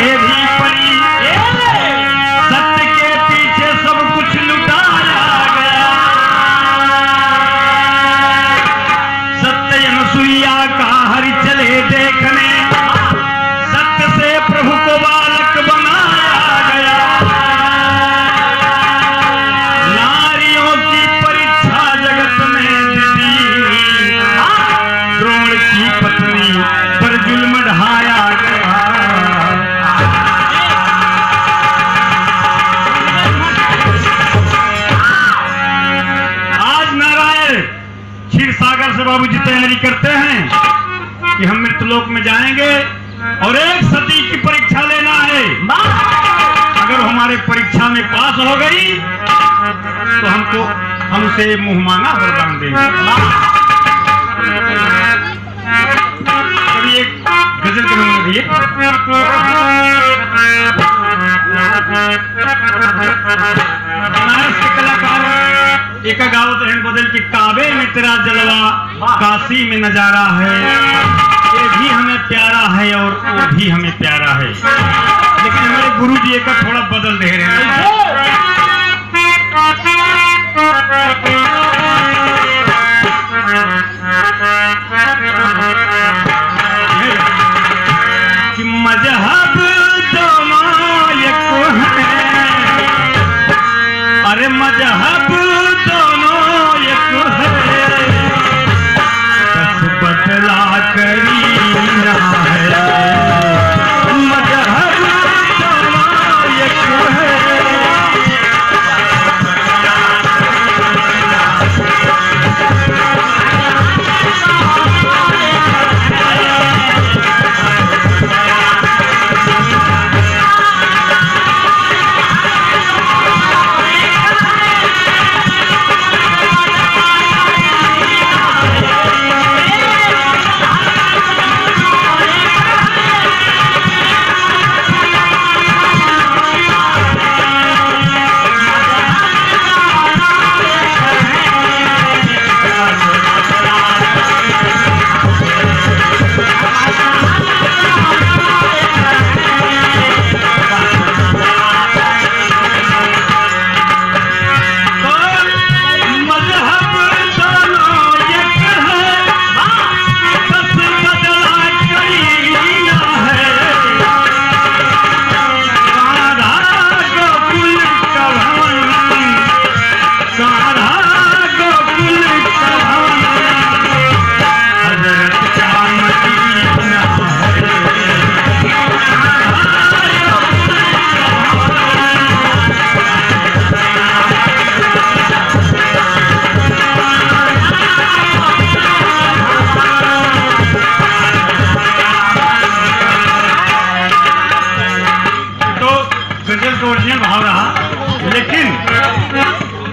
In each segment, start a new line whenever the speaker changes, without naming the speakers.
ये भी परी सत्य के पीछे सब कुछ लुटाया गया। सत्य अनुसुईया का हरि चले देखने, सत्य से प्रभु को बालक बनाया गया। नारियों की परीक्षा जगत में दी, द्रोण की पत्नी पर जुल्म ढाया गया। आज नारायण क्षीर सागर से बाबूजी तैयारी करते हैं कि हम मृतलोक में जाएंगे और एक सती की परीक्षा लेना है। अगर हमारे परीक्षा में पास हो गई तो हमसे मुंह मांगा वरदान देंगे। कभी एक गजल के नंबर दिए। बनारस के कलाकार एक गावत रहन बदल की काबे में तेरा जलवा, काशी में नजारा है, ये भी हमें प्यारा है और वो भी हमें प्यारा है। लेकिन हमारे गुरु जी का थोड़ा बदल दे रहे हैं कि मजहब दोनों एक है, अरे मजहब दोनों एक है, बस बदला करी ना है। मजहब दोनों एक है, ओरिजिनल भाव रहा। लेकिन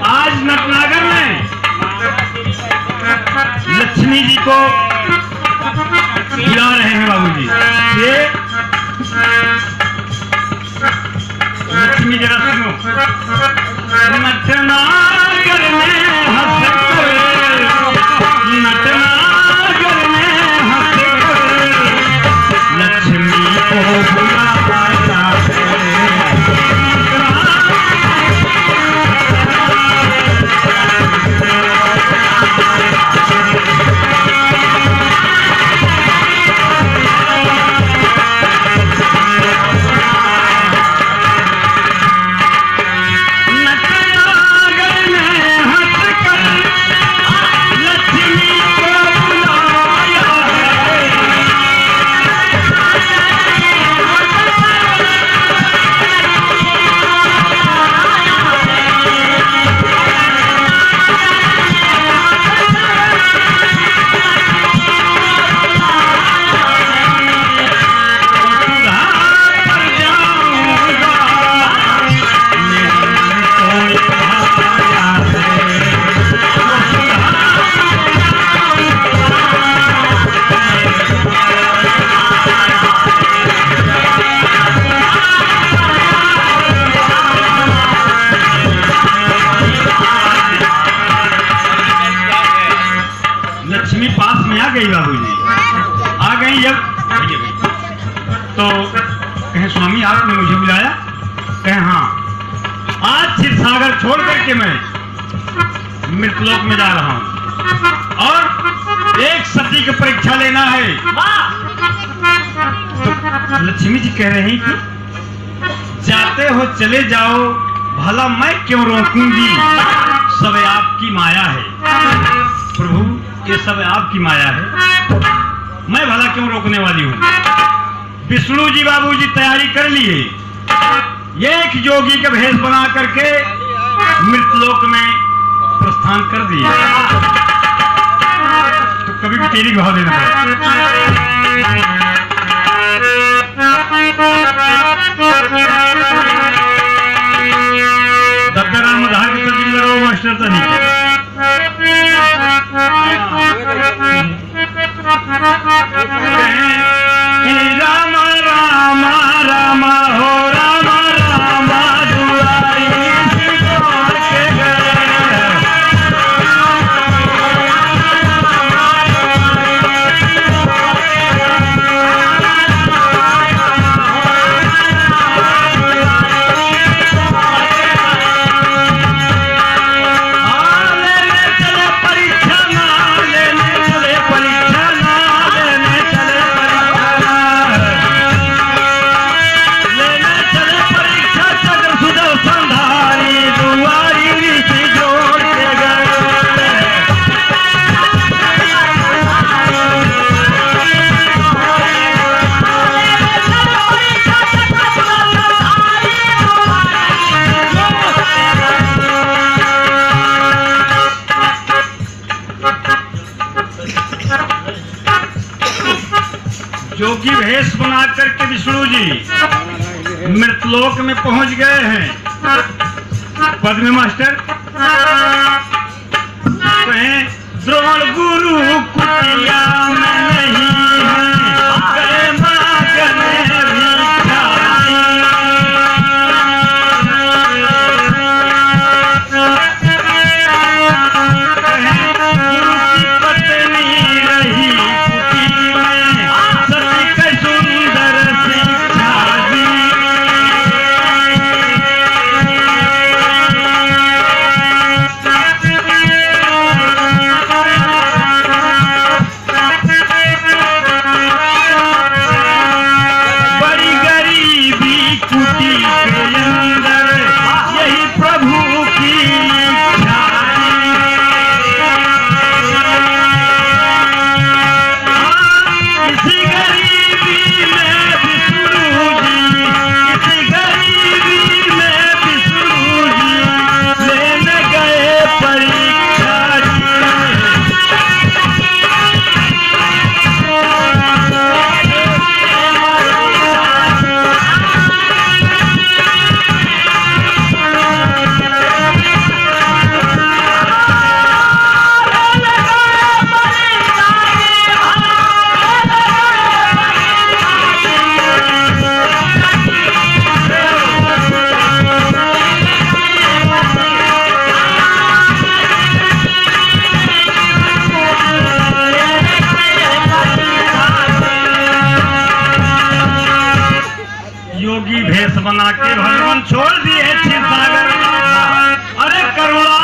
आज नटनागर में लक्ष्मी जी को बुला रहे हैं बाबूजी। ये लक्ष्मी जरा सुनो। नटनागर में हंसकर, नटनागर में हंसकर लक्ष्मी को बुलाता है। स्वामी आपने मुझे बुलाया? कहे हाँ, आज क्षीर सागर छोड़ करके मैं मृतलोक में जा रहा हूँ और एक सती की परीक्षा लेना है। तो लक्ष्मी जी कह रही कि जाते हो चले जाओ, भला मैं क्यों रोकूंगी, सब आपकी माया है। प्रभु, ये सब आपकी माया है, मैं भला क्यों रोकने वाली हूँ। विष्णु जी बाबूजी तैयारी कर लिए, एक जोगी का भेष बना करके मृतलोक में प्रस्थान कर दिए। तो कभी भी तेरी भाव देना पड़ेगा। दत्ताराम धार के तो जिल लगाओ मास्टर तो नहीं। राम राम राम हो राम राम दुआरी के जोगी भेष बना करके विष्णु जी मृतलोक में पहुंच गए हैं। पद में मास्टर कहें द्रोण गुरु कुटिया में नहीं है, मांगने बना के भगवान छोड़ दिए क्षीर सागर। अरे करुणा